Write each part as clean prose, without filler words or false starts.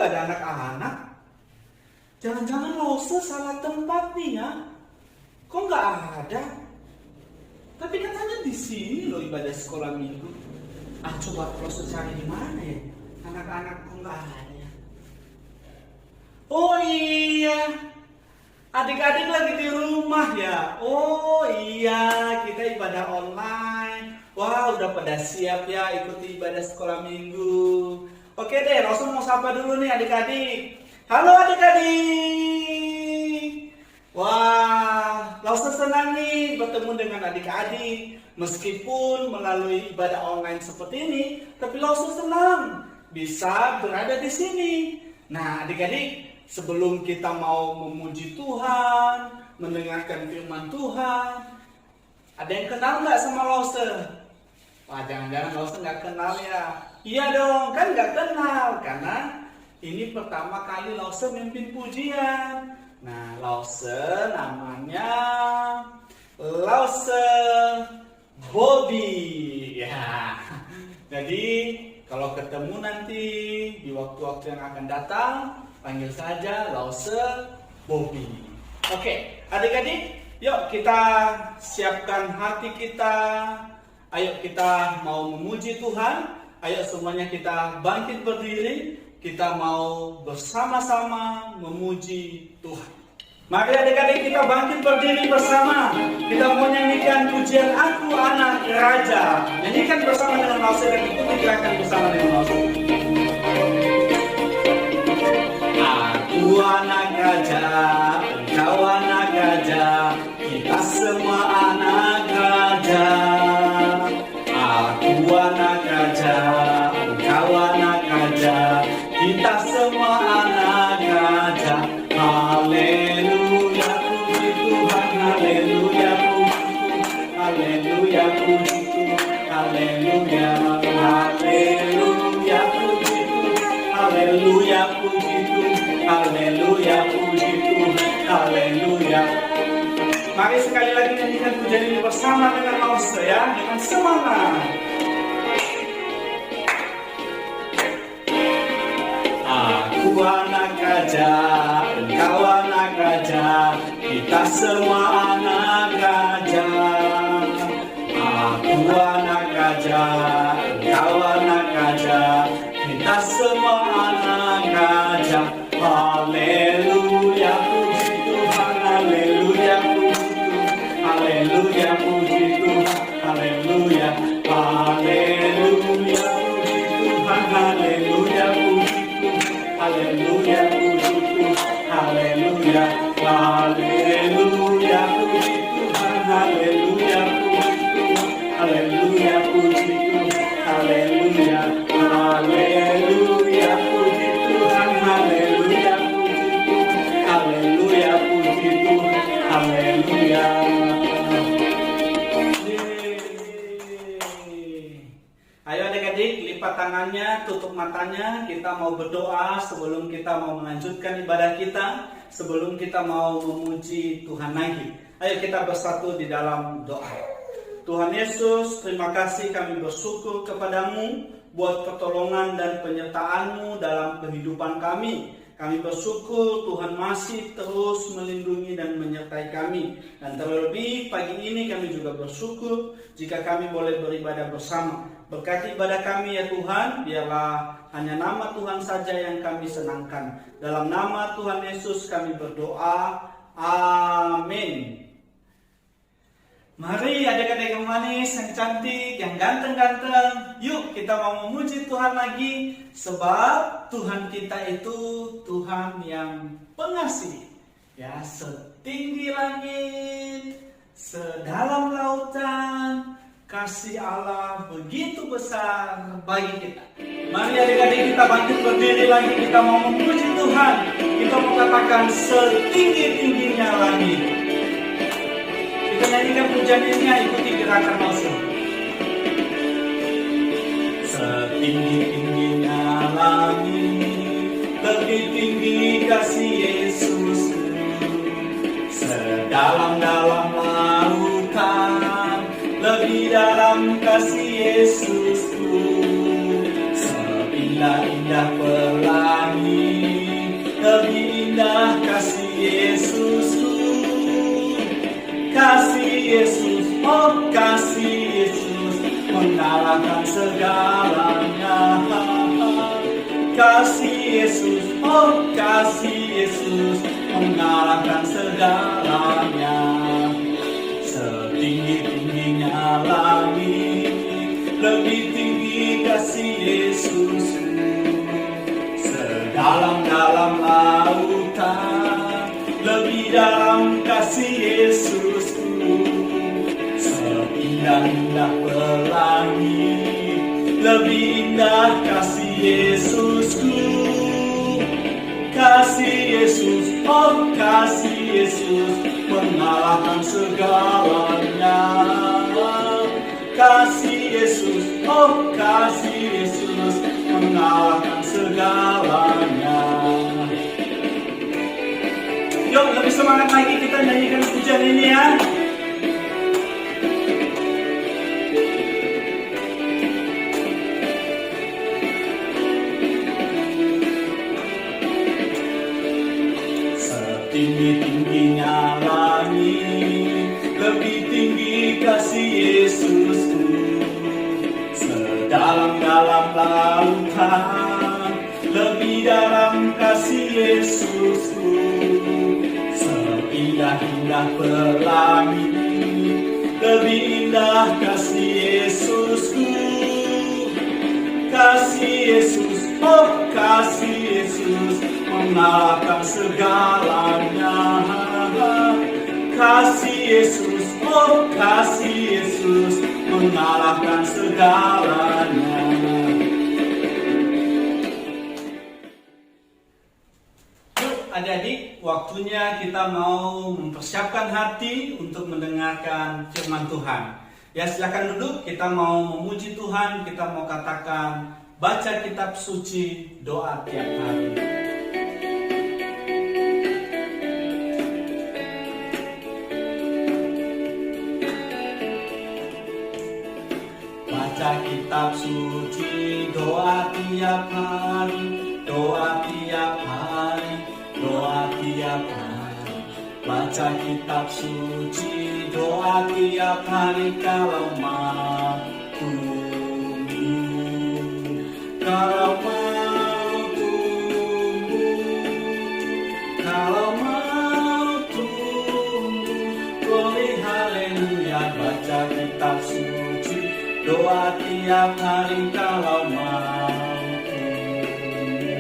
nggak ada anak-anak? Jangan-jangan Lause salah tempat nih ya? Kok nggak ada? Tapi katanya di sini loh ibadah sekolah minggu. Coba Lause cari di mana ya? Anak-anak kok nggak ada ya? Oh iya, adik-adik lagi di rumah ya? Oh iya, kita ibadah online. Wah, udah pada siap ya ikuti ibadah sekolah minggu. Oke deh, Lause mau sapa dulu nih adik-adik. Halo adik-adik. Wah, Lause senang nih bertemu dengan adik-adik. Meskipun melalui ibadah online seperti ini, tapi Lause senang bisa berada di sini. Nah, adik-adik, sebelum kita mau memuji Tuhan, mendengarkan firman Tuhan, ada yang kenal nggak sama Lause? Wah, jangan-jangan Lause nggak kenal ya? Iya dong, kan nggak kenal, karena ini pertama kali Lause memimpin pujian. Nah, Lause namanya Lause Bobby. Ya, jadi kalau ketemu nanti di waktu-waktu yang akan datang, panggil saja Lause Bobby. Oke, adik-adik, yuk kita siapkan hati kita. Ayo kita mau memuji Tuhan. Ayo semuanya kita bangkit berdiri. Kita mau bersama-sama memuji Tuhan. Mari adik-adik kita bangkit berdiri bersama. Kita mau nyanyikan pujian Aku Anak Raja. Nyanyikan bersama dengan Lause dan ikuti gerakan bersama dengan Lause. Aku anak raja, engkau anak raja, kita semua anak raja. Aku anak raja, engkau anak raja, kita semua anak raja. Haleluya, puji Tuhan, haleluya, puji Tuhan, haleluya, puji Tuhan, haleluya, haleluya, puji Tuhan, haleluya, puji Tuhan, haleluya, puji Tuhan, haleluya. Mari sekali lagi nyanyikan pujian ini bersama dengan Lause ya, dengan semangat. Aku anak raja, engkau anak raja, kita semua anak raja. Aku anak raja, engkau anak raja, kita semua anak raja. Haleluya, puji Tuhan, haleluya, puji Tuhan, haleluya, puji Tuhan, haleluya, haleluya, puji Tuhan, haleluya, puji Tuhan, haleluya, puji Tuhan, haleluya, haleluya, puji Tuhan, haleluya, puji Tuhan, haleluya, puji Tuhan, haleluya, haleluya, puji Tuhan, haleluya, puji Tuhan, haleluya, puji Tuhan, haleluya. Ayo adik-adik, lipat tangannya, tutup matanya. Kita mau berdoa sebelum kita mau melanjutkan ibadah kita, sebelum kita mau memuji Tuhan lagi. Ayo kita bersatu di dalam doa. Tuhan Yesus, terima kasih, kami bersyukur kepadamu buat pertolongan dan penyertaan-Mu dalam kehidupan kami. Kami bersyukur Tuhan masih terus melindungi dan menyertai kami. Dan terlebih pagi ini kami juga bersyukur jika kami boleh beribadah bersama. Berkati ibadah kami ya Tuhan, biarlah hanya nama Tuhan saja yang kami senangkan. Dalam nama Tuhan Yesus kami berdoa. Amin. Mari adik-adik yang manis, yang cantik, yang ganteng-ganteng, yuk kita mau memuji Tuhan lagi. Sebab Tuhan kita itu Tuhan yang pengasih. Ya, setinggi langit, sedalam lautan, kasih Allah begitu besar bagi kita. Mari adik-adik kita bangkit berdiri lagi, kita mau memuji Tuhan. Kita mau katakan setinggi-tingginya langit. Kita nyanyikan pujian ini, ikuti gerakan Lause. Setinggi-tingginya langit, lebih tinggi kasih Yesus. Sedalam-dalam lautan, lebih dalam kasih Yesusku. Seindah-indah pelangi, Yesus, oh kasih Yesus mengalahkan segalanya. Kasih Yesus, oh kasih Yesus mengalahkan segalanya. Setinggi-tingginya langit, lebih tinggi kasih Yesus. Sedalam-dalam lautan, lebih dalam kasih Yesusku. Seindah-indah pelangi, lebih indah kasih Yesusku. Kasih Yesus, oh kasih Yesus mengalahkan segalanya. Kasih Yesus, oh kasih Yesus mengalahkan segalanya. Yuk lebih semangat lagi kita nyanyikan pujian ini ya. Setinggi-tingginya langit, lebih tinggi kasih Yesusku. Sedalam-dalam lautan, lebih dalam kasih Yesusku. Seindah-indah pelangi, lebih indah kasih Yesusku. Kasih Yesus, oh kasih Yesus mengalahkan segalanya. Kasih Yesus, oh kasih Yesus mengalahkan segalanya. Yuk adik-adik, waktunya kita mau mempersiapkan hati untuk mendengarkan firman Tuhan. Ya silakan duduk, kita mau memuji Tuhan, kita mau katakan baca kitab suci, doa tiap hari. Baca kitab suci, doa tiap hari, doa tiap hari, doa tiap hari. Baca kitab suci, doa tiap hari kalau mampu. Kalau mau tunggu, kalau mau tunggu, boleh haleluya. Baca kitab suci, doa tiap hari kalau mau tunggu.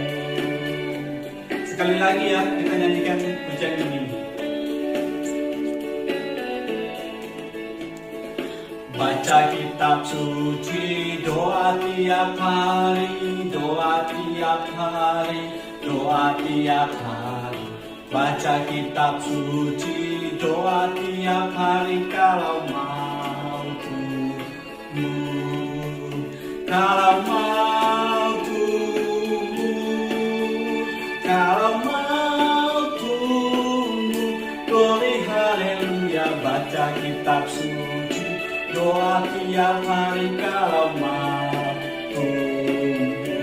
Sekali lagi ya, kita nyanyikan pujian ini. Baca kitab suci, doa tiap hari, doa tiap hari, doa tiap hari. Baca kitab suci, doa tiap hari kalau mau tunggu. Kalau mau tunggu, kalau mau tunggu, boleh haleluya. Baca kitab suci, doa tiap hari kalau mau tunggu.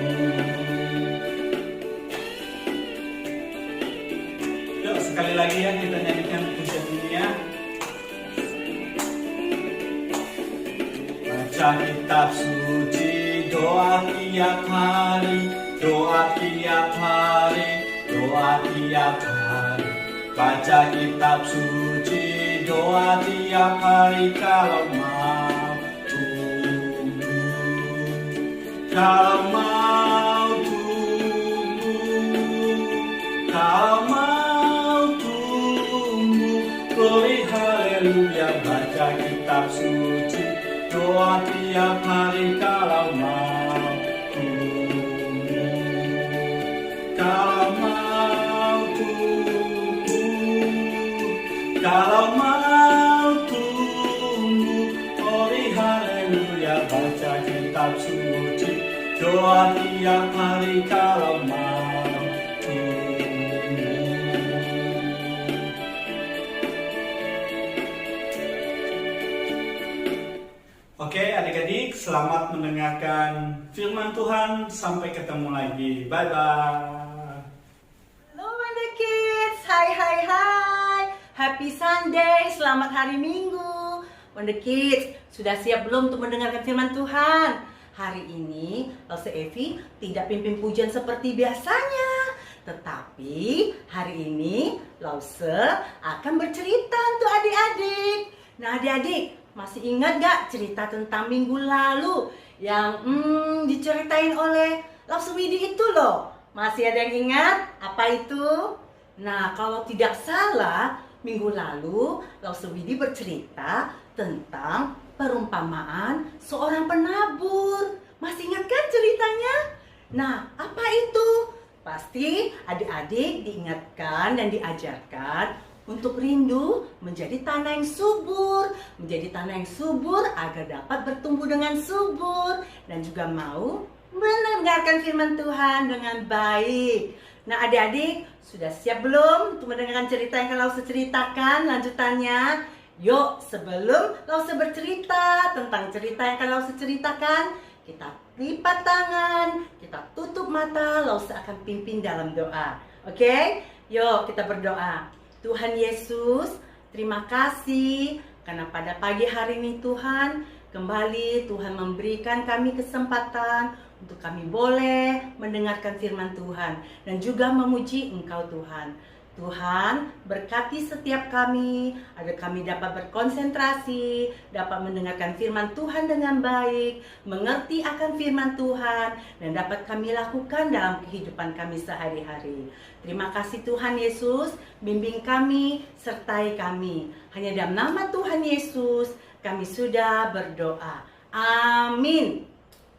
Yuk sekali lagi ya kita nyanyikan pujian ini ya. Baca kitab suci, doa tiap hari, doa tiap hari, doa tiap hari. Baca kitab suci, doa tiap hari kalau mau tunggu. Kalau mau tunggu, kalau mau tunggu, boleh haleluya. Baca kitab suci, doa tiap hari kalau mau tunggu. Kalau mau tunggu, kalau mau tunggu, boleh haleluya. Baca kitab suci, doa tiap hari kalau mau tunggu. Oke adik-adik, selamat mendengarkan firman Tuhan. Sampai ketemu lagi. Bye-bye. Halo Wonder Kids, hai hai hai. Happy Sunday, selamat hari Minggu. Wonder Kids, sudah siap belum untuk mendengarkan firman Tuhan? Hari ini Lause Evi tidak pimpin pujian seperti biasanya, tetapi hari ini Lause akan bercerita untuk adik-adik. Nah adik-adik, masih ingat gak cerita tentang minggu lalu yang diceritain oleh Lause Widi itu loh? Masih ada yang ingat apa itu? Nah kalau tidak salah, minggu lalu Lause Widi bercerita tentang perumpamaan seorang penabur. Masih ingat kan ceritanya? Nah, apa itu? Pasti adik-adik diingatkan dan diajarkan untuk rindu menjadi tanah yang subur. Menjadi tanah yang subur agar dapat bertumbuh dengan subur. Dan juga mau mendengarkan firman Tuhan dengan baik. Nah adik-adik, sudah siap belum untuk mendengarkan cerita yang Lause ceritakan lanjutannya? Yuk, sebelum Lause bercerita tentang cerita yang Lause ceritakan, kita lipat tangan, kita tutup mata, Lause akan pimpin dalam doa. Oke? Yuk, kita berdoa. Tuhan Yesus, terima kasih karena pada pagi hari ini Tuhan, kembali Tuhan memberikan kami kesempatan untuk kami boleh mendengarkan firman Tuhan dan juga memuji Engkau Tuhan. Tuhan, berkati setiap kami agar kami dapat berkonsentrasi, dapat mendengarkan firman Tuhan dengan baik, mengerti akan firman Tuhan, dan dapat kami lakukan dalam kehidupan kami sehari-hari. Terima kasih Tuhan Yesus, bimbing kami, sertai kami. Hanya dalam nama Tuhan Yesus, kami sudah berdoa. Amin.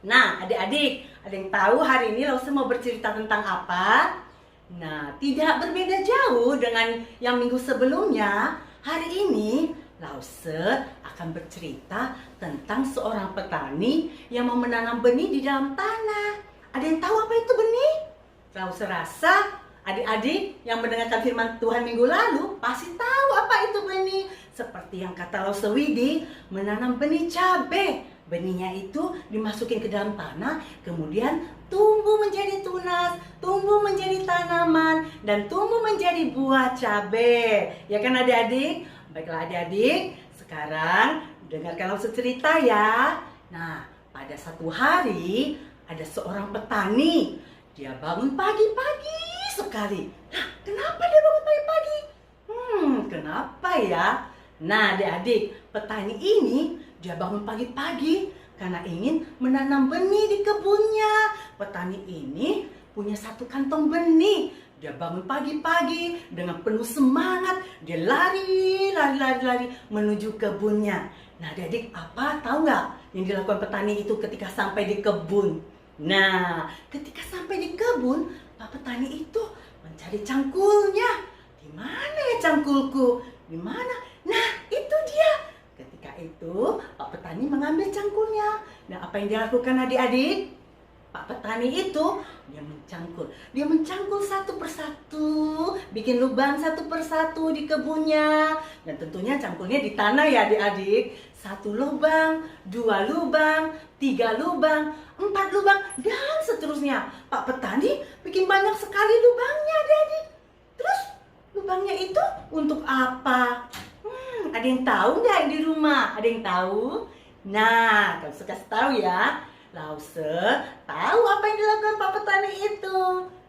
Nah, adik-adik, ada yang tahu hari ini Lause mau bercerita tentang apa? Nah, tidak berbeda jauh dengan yang minggu sebelumnya. Hari ini Lause akan bercerita tentang seorang petani yang mau menanam benih di dalam tanah. Ada yang tahu apa itu benih? Lause rasa adik-adik yang mendengarkan firman Tuhan minggu lalu pasti tahu apa itu benih. Seperti yang kata Lause Widi, menanam benih cabai. Benihnya itu dimasukin ke dalam tanah, kemudian tumbuh menjadi tunas, tumbuh menjadi tanaman, dan tumbuh menjadi buah cabai. Ya kan adik-adik? Baiklah adik-adik, sekarang dengarkan Lause cerita ya. Nah, pada satu hari ada seorang petani. Dia bangun pagi-pagi sekali. Nah, kenapa dia bangun pagi-pagi? Kenapa ya? Nah adik-adik, petani ini dia bangun pagi-pagi karena ingin menanam benih di kebunnya. Petani ini punya satu kantong benih. Dia bangun pagi-pagi dengan penuh semangat. Dia lari menuju kebunnya. Nah adik-adik, apa tahu nggak yang dilakukan petani itu ketika sampai di kebun? Nah, ketika sampai di kebun, Pak petani itu mencari cangkulnya. Di mana ya cangkulku? Di mana? Nah, itu dia. Ketika itu, Pak petani mengambil cangkulnya. Nah, apa yang dilakukan adik-adik? Pak petani itu, dia mencangkul satu persatu, bikin lubang satu persatu di kebunnya. Dan tentunya cangkulnya di tanah ya adik-adik. 1 lubang, 2 lubang, 3 lubang, 4 lubang, dan seterusnya. Pak petani bikin banyak sekali lubangnya adik-adik. Terus, lubangnya itu untuk apa? Ada yang tahu nggak di rumah? Ada yang tahu? Nah, kalau suka tahu ya, Lause tahu apa yang dilakukan Pak petani itu.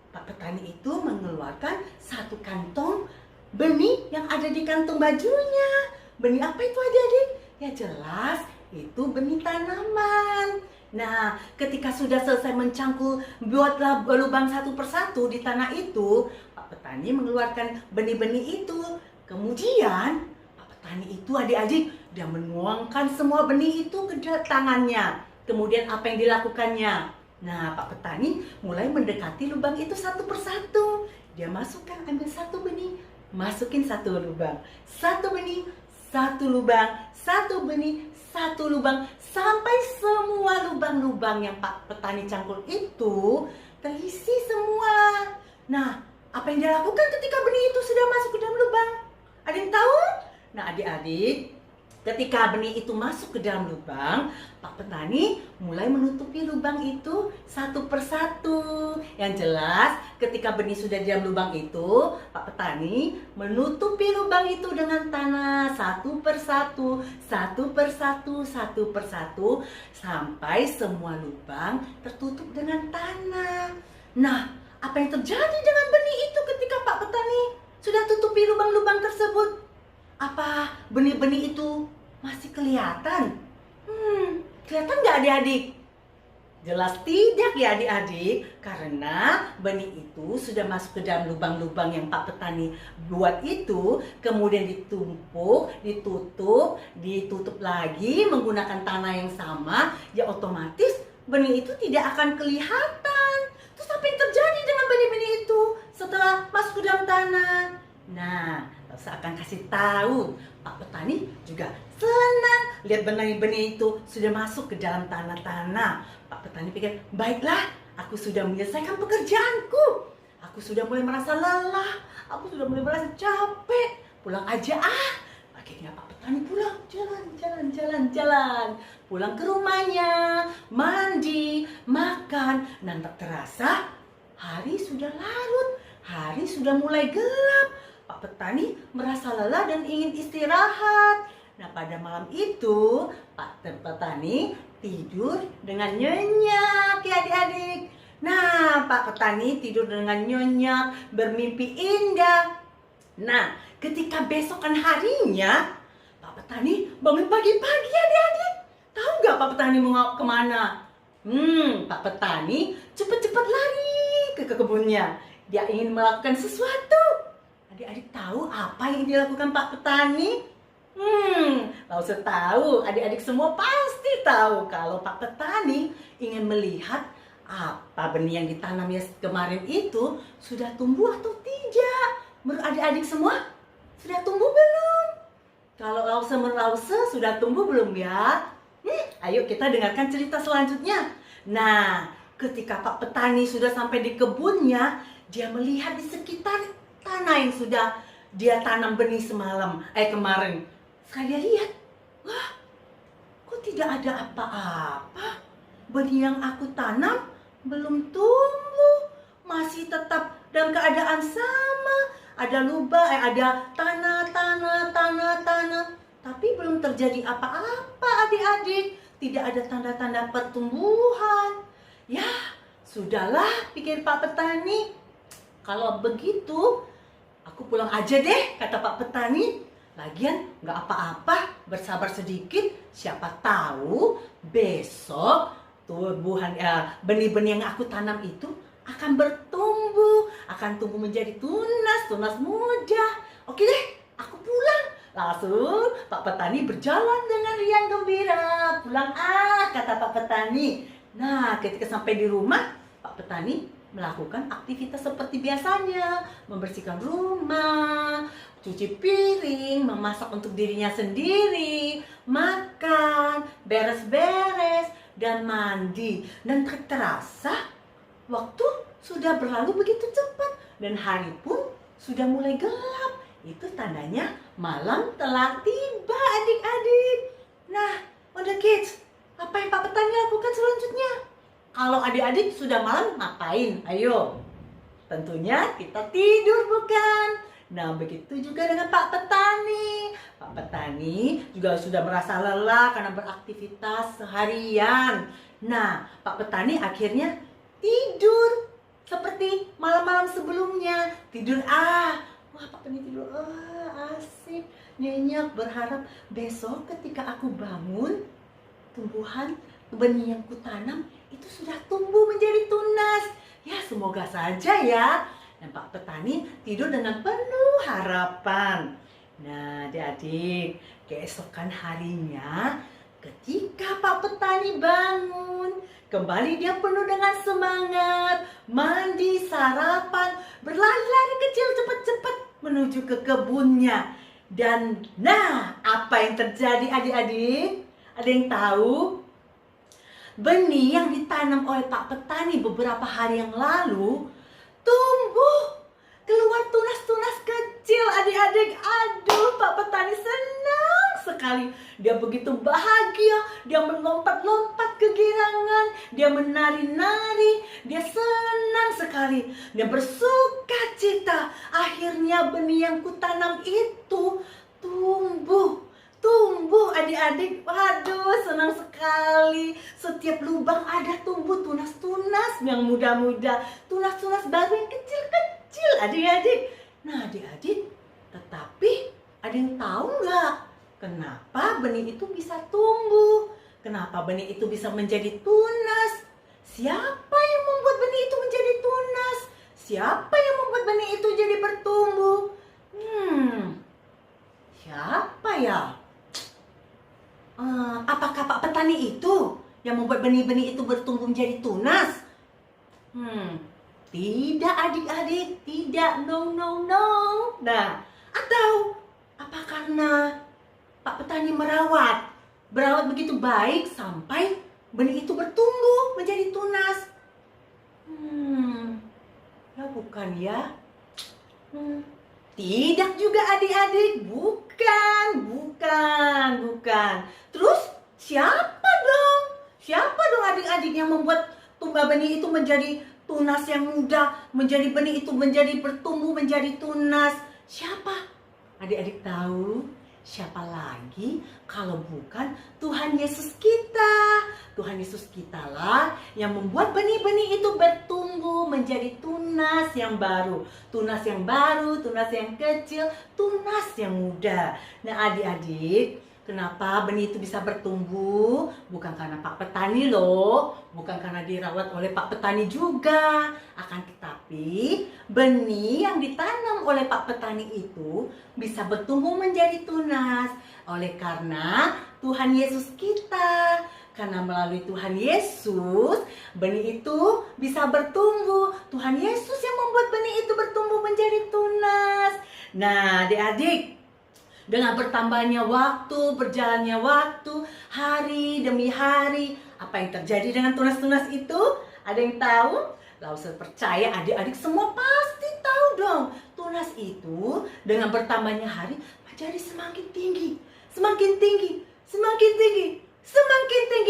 Pak petani itu mengeluarkan satu kantong benih yang ada di kantong bajunya. Benih apa itu adik-adik? Ya jelas, itu benih tanaman. Nah, ketika sudah selesai mencangkul, buatlah lubang satu persatu di tanah itu, Pak petani mengeluarkan benih-benih itu. Kemudian petani itu adik-adik, dia menuangkan semua benih itu ke tangannya. Kemudian apa yang dilakukannya? Nah, Pak petani mulai mendekati lubang itu satu persatu. Dia masukkan, ambil satu benih, masukin satu lubang. Satu benih, satu lubang, satu benih, satu lubang. Sampai semua lubang-lubang yang Pak petani cangkul itu terisi semua. Nah, apa yang dia lakukan ketika benih itu sudah masuk ke dalam lubang? Ada yang tahu? Nah adik-adik, Ketika benih itu masuk ke dalam lubang, Pak Petani mulai menutupi lubang itu satu persatu. Yang jelas, ketika benih sudah di dalam lubang itu, Pak Petani menutupi lubang itu dengan tanah satu persatu, satu persatu, satu persatu, sampai semua lubang tertutup dengan tanah. Nah, apa yang terjadi dengan benih itu ketika Pak Petani sudah tutupi lubang-lubang tersebut? Apa benih-benih itu masih kelihatan? Kelihatan nggak adik-adik? Jelas tidak ya adik-adik, karena benih itu sudah masuk ke dalam lubang-lubang yang Pak Petani buat itu, kemudian ditumpuk, ditutup lagi menggunakan tanah yang sama, ya otomatis benih itu tidak akan kelihatan. Terus apa yang terjadi dengan benih-benih itu setelah masuk ke dalam tanah? Nah, saya akan kasih tahu. Pak Petani juga senang lihat benih-benih itu sudah masuk ke dalam tanah-tanah. Pak Petani pikir, baiklah, aku sudah menyelesaikan pekerjaanku. Aku sudah mulai merasa lelah, aku sudah mulai merasa capek. Pulang aja ah. Akhirnya Pak Petani pulang, jalan. Pulang ke rumahnya, mandi, makan. Dan tak terasa, hari sudah larut, hari sudah mulai gelap. Pak Petani merasa lelah dan ingin istirahat. Nah, pada malam itu Pak Petani tidur dengan nyenyak ya adik-adik. Nah, Pak Petani tidur dengan nyenyak, bermimpi indah. Nah, ketika besokan harinya Pak Petani bangun pagi-pagi adik-adik. Tahu nggak Pak Petani mau kemana? Pak Petani cepat-cepat lari ke kebunnya. Dia ingin melakukan sesuatu. Adik-adik tahu apa yang dilakukan Pak Petani? Langsung tahu, adik-adik semua pasti tahu kalau Pak Petani ingin melihat apa benih yang ditanamnya kemarin itu sudah tumbuh atau tidak. Menurut adik-adik semua, sudah tumbuh belum? Kalau lause sudah tumbuh belum ya? Ayo kita dengarkan cerita selanjutnya. Nah, ketika Pak Petani sudah sampai di kebunnya, dia melihat di sekitar tanah yang sudah dia tanam benih kemarin. Sekali dia lihat, wah, kok tidak ada apa-apa? Benih yang aku tanam belum tumbuh, masih tetap dalam keadaan sama. Ada lubang, ada tanah, tapi belum terjadi apa-apa adik-adik. Tidak ada tanda-tanda pertumbuhan. Ya, sudahlah, pikir Pak Petani. Kalau begitu, aku pulang aja deh, kata Pak Petani. Lagian nggak apa-apa, bersabar sedikit. Siapa tahu besok benih-benih yang aku tanam itu akan bertumbuh, akan tumbuh menjadi tunas muda. Oke deh, aku pulang. Langsung Pak Petani berjalan dengan riang gembira. Pulang kata Pak Petani. Nah, ketika sampai di rumah, Pak Petani melakukan aktivitas seperti biasanya, membersihkan rumah, cuci piring, memasak untuk dirinya sendiri, makan, beres-beres, dan mandi. Dan tak terasa, waktu sudah berlalu begitu cepat, dan hari pun sudah mulai gelap. Itu tandanya malam telah tiba adik-adik. Nah, Wonder Kids, apa yang Pak Petani lakukan selanjutnya? Kalau adik-adik sudah malam ngapain? Ayo. Tentunya kita tidur bukan? Nah, begitu juga dengan Pak Petani. Pak Petani juga sudah merasa lelah karena beraktivitas seharian. Nah, Pak Petani akhirnya tidur seperti malam-malam sebelumnya. Tidur wah Pak Petani tidur asik, nyenyak, berharap besok ketika aku bangun, tumbuhan benih yang kutanam itu sudah tumbuh menjadi tunas. Ya, semoga saja ya. Dan Pak Petani tidur dengan penuh harapan. Nah, adik-adik, keesokan harinya ketika Pak Petani bangun, kembali dia penuh dengan semangat, mandi, sarapan, berlari-lari kecil cepat-cepat menuju ke kebunnya. Dan nah, apa yang terjadi adik-adik? Ada yang tahu? Benih yang ditanam oleh Pak Petani beberapa hari yang lalu tumbuh, keluar tunas-tunas kecil adik-adik. Aduh, Pak Petani senang sekali. Dia begitu bahagia, dia melompat-lompat kegirangan, dia menari-nari, dia senang sekali, dia bersuka cita. Akhirnya benih yang kutanam itu tumbuh adik-adik. Waduh, senang sekali. Setiap lubang ada tumbuh tunas-tunas yang muda-muda, tunas-tunas baru yang kecil-kecil adik-adik. Nah adik-adik, tetapi ada yang tahu nggak kenapa benih itu bisa tumbuh? Kenapa benih itu bisa menjadi tunas? Siapa yang membuat benih itu menjadi tunas? Siapa yang membuat benih itu jadi bertumbuh? Siapa ya? Apakah Pak Petani itu yang membuat benih-benih itu bertumbuh menjadi tunas? Tidak adik-adik, tidak, no. Nah, atau apa karena Pak Petani merawat begitu baik sampai benih itu bertumbuh menjadi tunas? Ya bukan ya. Tidak juga adik-adik, bukan. Terus siapa dong? Siapa dong adik-adik yang membuat tumbah benih itu menjadi tunas yang muda, menjadi benih itu menjadi bertumbuh menjadi tunas? Siapa? Adik-adik tahu? Siapa lagi kalau bukan Tuhan Yesus kita? Tuhan Yesus kitalah yang membuat benih-benih itu bertumbuh menjadi tunas yang baru. Tunas yang baru, tunas yang kecil, tunas yang muda. Nah adik-adik, kenapa benih itu bisa bertumbuh? Bukan karena Pak Petani loh, bukan karena dirawat oleh Pak Petani juga. Akan tetapi benih yang ditanam oleh Pak Petani itu bisa bertumbuh menjadi tunas oleh karena Tuhan Yesus kita. Karena melalui Tuhan Yesus, benih itu bisa bertumbuh. Tuhan Yesus yang membuat benih itu bertumbuh menjadi tunas. Nah adik-adik, dengan bertambahnya waktu, berjalannya waktu, hari demi hari, apa yang terjadi dengan tunas-tunas itu? Ada yang tahu? Lalu saya percaya adik-adik semua pasti tahu dong. Tunas itu dengan bertambahnya hari menjadi semakin tinggi,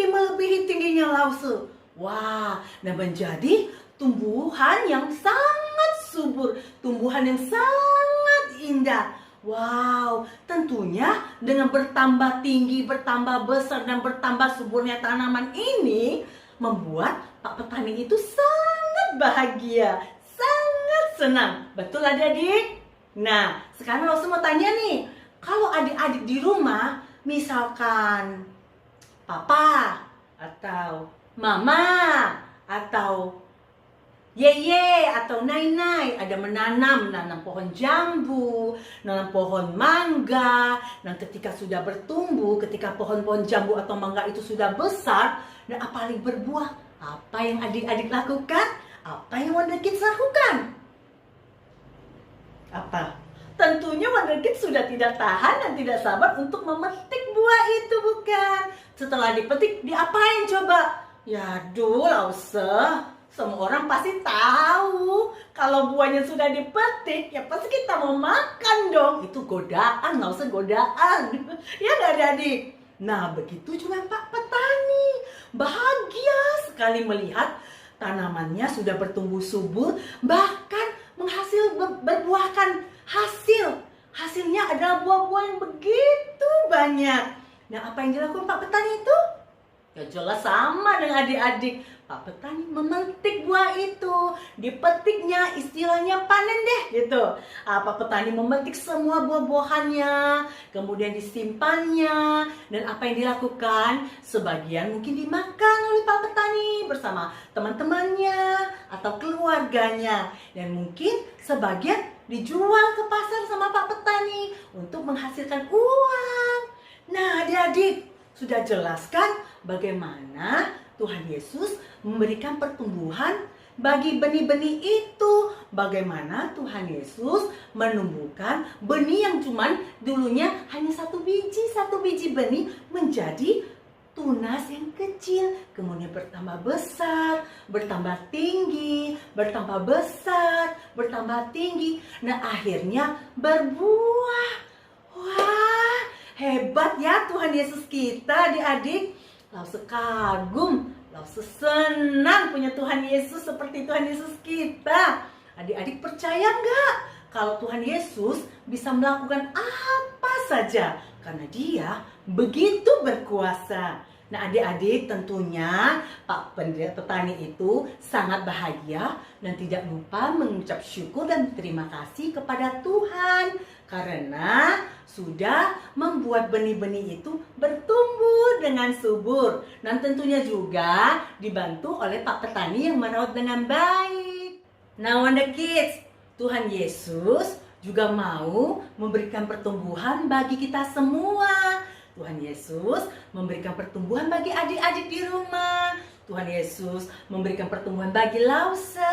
melebihi tingginya lause. Wah, dan menjadi tumbuhan yang sangat subur, tumbuhan yang sangat indah. Wow, tentunya dengan bertambah tinggi, bertambah besar, dan bertambah suburnya tanaman ini membuat Pak Petani itu sangat bahagia, sangat senang. Betul adik-adik? Nah, sekarang langsung mau tanya nih, kalau adik-adik di rumah, misalkan Papa atau Mama atau Yeye atau Nai ada menanam pohon jambu, nanam pohon mangga. Dan ketika sudah bertumbuh, ketika pohon-pohon jambu atau mangga itu sudah besar dan apalagi berbuah, apa yang adik-adik lakukan? Apa yang Wonder Kids lakukan? Apa? Tentunya Wonder Kids sudah tidak tahan dan tidak sabar untuk memetik buah itu, bukan? Setelah dipetik, diapain coba? Ya aduh, Lause, semua orang pasti tahu kalau buahnya sudah dipetik, ya pasti kita mau makan dong. Itu godaan, Lause, godaan. Ya nggak adik? Nah, begitu juga Pak Petani. Bahagia sekali melihat tanamannya sudah bertumbuh subur, bahkan berbuahkan hasil. Hasilnya adalah buah-buah yang begitu banyak. Nah, apa yang dilakukan Pak Petani itu? Ya jelas sama dengan adik-adik. Pak Petani memetik buah itu. Dipetiknya istilahnya panen deh gitu. Pak Petani memetik semua buah-buahannya, kemudian disimpannya. Dan apa yang dilakukan? Sebagian mungkin dimakan oleh Pak Petani bersama teman-temannya atau keluarganya. Dan mungkin sebagian dijual ke pasar sama Pak Petani untuk menghasilkan uang. Nah adik-adik, sudah jelaskan bagaimana Tuhan Yesus memberikan pertumbuhan bagi benih-benih itu. Bagaimana Tuhan Yesus menumbuhkan benih yang cuman dulunya hanya satu biji benih menjadi tunas yang kecil, kemudian bertambah besar, bertambah tinggi, bertambah besar, bertambah tinggi. Nah akhirnya berbuah. Wah, hebat ya Tuhan Yesus kita, adik-adik. Lause kagum, Lause senang punya Tuhan Yesus seperti Tuhan Yesus kita. Adik-adik percaya nggak kalau Tuhan Yesus bisa melakukan apa saja karena Dia begitu berkuasa. Nah adik-adik tentunya Pak Petani itu sangat bahagia dan tidak lupa mengucap syukur dan terima kasih kepada Tuhan karena sudah membuat benih-benih itu bertumbuh dengan subur dan tentunya juga dibantu oleh Pak Petani yang merawat dengan baik. Nah Wonder Kids, Tuhan Yesus juga mau memberikan pertumbuhan bagi kita semua. Tuhan Yesus memberikan pertumbuhan bagi adik-adik di rumah. Tuhan Yesus memberikan pertumbuhan bagi Lause.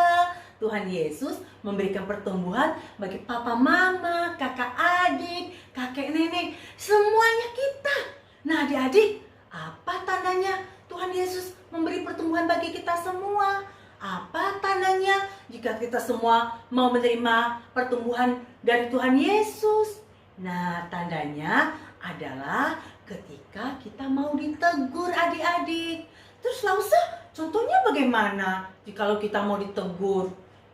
Tuhan Yesus memberikan pertumbuhan bagi papa mama, kakak adik, kakek nenek, semuanya kita. Nah adik-adik, apa tandanya Tuhan Yesus memberi pertumbuhan bagi kita semua? Apa tandanya jika kita semua mau menerima pertumbuhan dari Tuhan Yesus? Nah tandanya adalah ketika kita mau ditegur adik-adik. Terus Lause, contohnya bagaimana jikalau kita mau ditegur?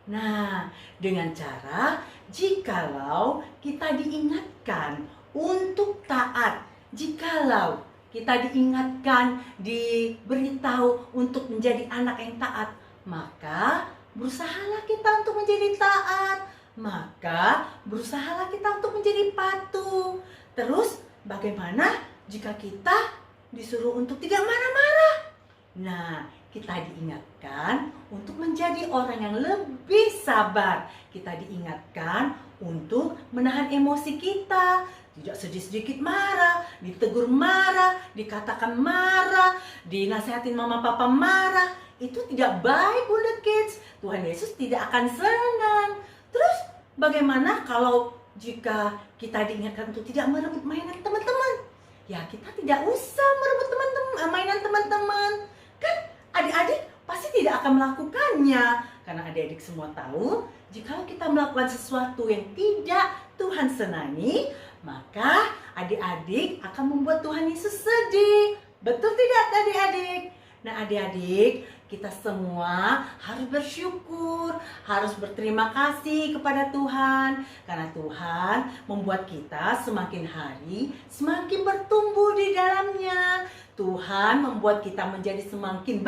Nah, dengan cara jikalau kita diingatkan untuk taat, jikalau kita diingatkan, diberitahu untuk menjadi anak yang taat, maka berusahalah kita untuk menjadi taat, maka berusahalah kita untuk menjadi patuh. Terus bagaimana jika kita disuruh untuk tidak marah-marah? Nah, kita diingatkan untuk menjadi orang yang lebih sabar. Kita diingatkan untuk menahan emosi kita. Tidak sedikit marah, ditegur marah, dikatakan marah, dinasehatin mama papa marah. Itu tidak baik Bunda Kids. Tuhan Yesus tidak akan senang. Terus bagaimana kalau jika kita diingatkan untuk tidak merebut mainan teman-teman? Ya kita tidak usah merebut mainan teman-teman. Kan adik-adik pasti tidak akan melakukannya. Karena adik-adik semua tahu, jika kita melakukan sesuatu yang tidak Tuhan senangi, maka adik-adik akan membuat Tuhan Yesus sedih. Betul tidak adik-adik? Nah adik-adik, kita semua harus bersyukur, harus berterima kasih kepada Tuhan. Karena Tuhan membuat kita semakin hari semakin bertumbuh di dalamnya. Tuhan membuat kita menjadi semakin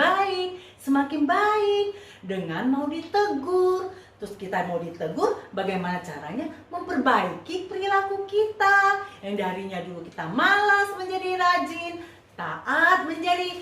baik dengan mau ditegur. Terus kita mau ditegur, bagaimana caranya? Memperbaiki perilaku kita. Yang darinya dulu kita malas menjadi rajin,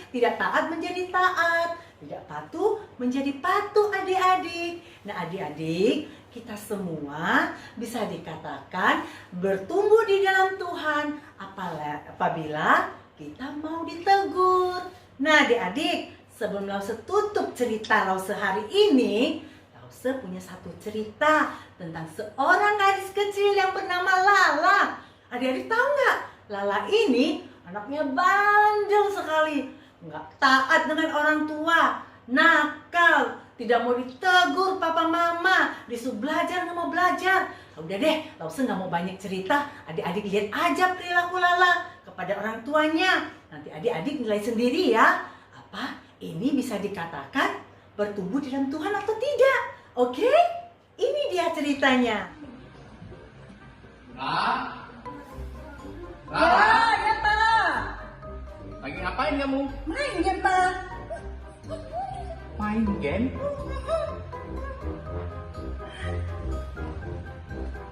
tidak taat menjadi taat, tidak patuh menjadi patuh adik-adik. Nah adik-adik, kita semua bisa dikatakan bertumbuh di dalam Tuhan apabila kita mau ditegur. Nah adik-adik, sebelum Lause tutup cerita Lause hari ini, Lause punya satu cerita tentang seorang gadis kecil yang bernama Lala. Adik-adik tahu nggak? Lala ini anaknya bandel sekali, nggak taat dengan orang tua, nakal, tidak mau ditegur papa mama, disuruh belajar nggak mau belajar. Udah deh, Lause nggak mau banyak cerita. Adik-adik lihat aja perilaku Lala kepada orang tuanya. Nanti adik-adik nilai sendiri ya. Apa ini bisa dikatakan bertumbuh di dalam Tuhan atau tidak? Oke? Ini dia ceritanya. Ya, Pak. Lagi ngapain kamu? Main game, Pak. Main game?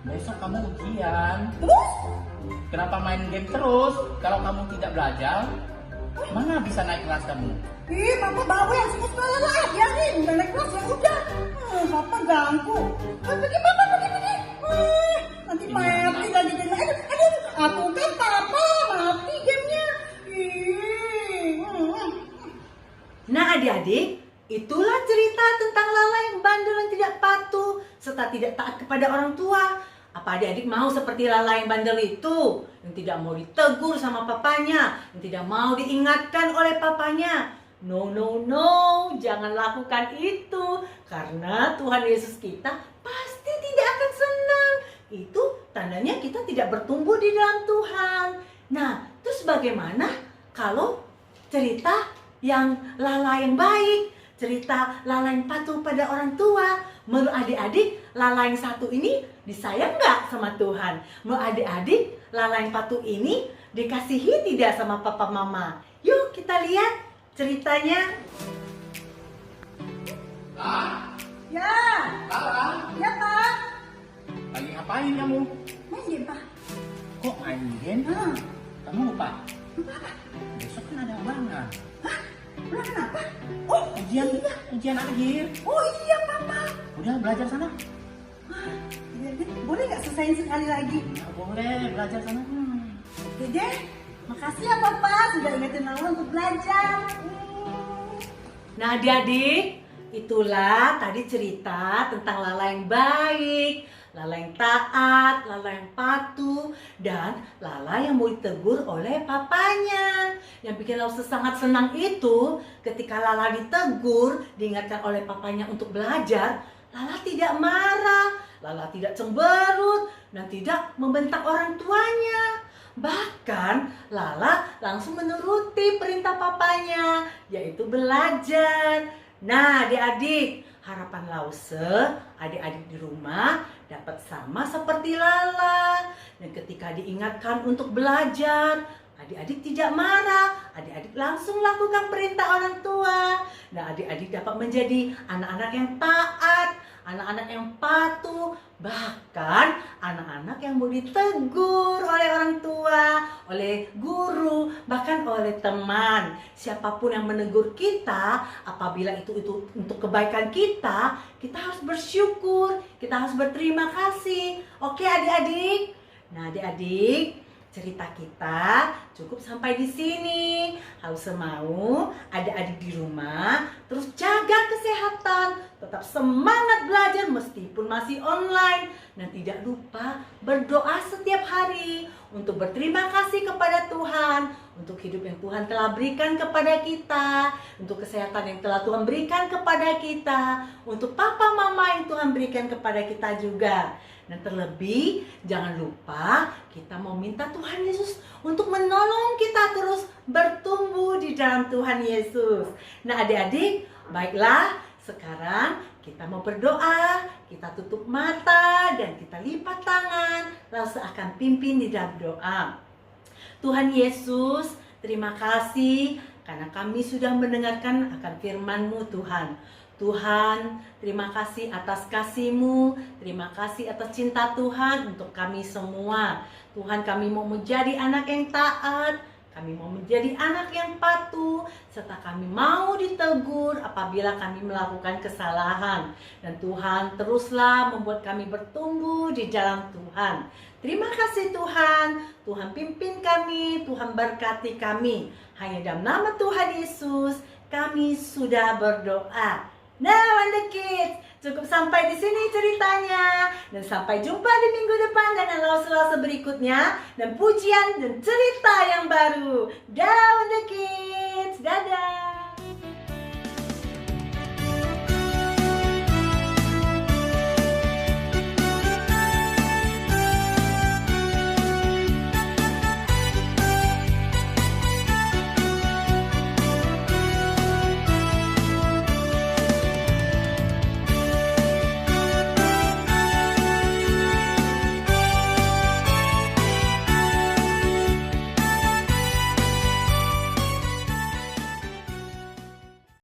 Besok kamu ujian. Terus? Kenapa main game terus? Kalau kamu tidak belajar, mana bisa naik kelas kamu? Papa bawa yang suka sekolah lah. Biarin, udah naik kelas ya udah. Papa ganggu. Pergi, Papa, pergi. Nanti mati lagi game. Aduh, aku kan Papa, mati gamenya. Nah adik-adik, itulah cerita tentang Lala yang bandel dan tidak patuh serta tidak taat kepada orang tua. Apa adik-adik mau seperti Lala yang bandel itu? Yang tidak mau ditegur sama papanya, yang tidak mau diingatkan oleh papanya. No, jangan lakukan itu. Karena Tuhan Yesus kita pasti tidak akan senang. Itu tandanya kita tidak bertumbuh di dalam Tuhan. Nah, terus bagaimana kalau cerita yang Lala yang baik, cerita Lala yang patuh pada orang tua? Menurut adik-adik, Lala yang satu ini disayang nggak sama Tuhan? Menurut adik-adik, Lala yang patuh ini dikasihi tidak sama papa mama? Yuk kita lihat ceritanya. Ya, Lala, ya Pak. lagi ngapain kamu? Main game Pak. Kok main game? Hmm. Kamu lupa? Besok kan ada ulangan. Lah kenapa? Oh, Ujian akhir. oh iya Papa. Udah belajar sana? Boleh nggak selesaiin sekali lagi? Nggak boleh, belajar sana. Oke deh. Makasih ya Papa sudah ingetin Lala untuk belajar. Nah adik-adik, itulah tadi cerita tentang Lala yang baik, Lala yang taat, Lala yang patuh, dan Lala yang mau ditegur oleh papanya. Yang bikin Lala sangat senang itu ketika Lala ditegur, diingatkan oleh papanya untuk belajar, Lala tidak marah, Lala tidak cemberut, dan tidak membentak orang tuanya. Bahkan Lala langsung menuruti perintah papanya, yaitu belajar. Nah adik-adik, harapan Lause, adik-adik di rumah dapat sama seperti Lala. Dan ketika diingatkan untuk belajar, adik-adik tidak marah, adik-adik langsung lakukan perintah orang tua. Nah adik-adik dapat menjadi anak-anak yang taat, anak-anak yang patuh, bahkan anak-anak yang mau ditegur oleh orang tua, oleh guru, bahkan oleh teman. Siapapun yang menegur kita, apabila itu untuk kebaikan kita harus bersyukur, kita harus berterima kasih. Oke adik-adik? Nah adik-adik, cerita kita cukup sampai di sini. Harus mau adik-adik di rumah terus jaga kesehatan, tetap semangat belajar meskipun masih online, dan tidak lupa berdoa setiap hari untuk berterima kasih kepada Tuhan untuk hidup yang Tuhan telah berikan kepada kita, untuk kesehatan yang telah Tuhan berikan kepada kita, untuk papa mama yang Tuhan berikan kepada kita juga. Dan terlebih, jangan lupa kita mau minta Tuhan Yesus untuk menolong kita terus bertumbuh di dalam Tuhan Yesus. Nah adik-adik, baiklah sekarang kita mau berdoa, kita tutup mata dan kita lipat tangan, lalu akan pimpin di dalam doa. Tuhan Yesus, terima kasih karena kami sudah mendengarkan akan firman-Mu Tuhan. Tuhan, terima kasih atas kasih-Mu, terima kasih atas cinta Tuhan untuk kami semua. Tuhan, kami mau menjadi anak yang taat, kami mau menjadi anak yang patuh, serta kami mau ditegur apabila kami melakukan kesalahan. Dan Tuhan, teruslah membuat kami bertumbuh di dalam Tuhan. Terima kasih Tuhan, Tuhan pimpin kami, Tuhan berkati kami. Hanya dalam nama Tuhan Yesus, kami sudah berdoa. Nah, Wonder Kids, cukup sampai di sini ceritanya. Dan sampai jumpa di minggu depan dengan Lause berikutnya dan pujian dan cerita yang baru. Dah, Wonder Kids.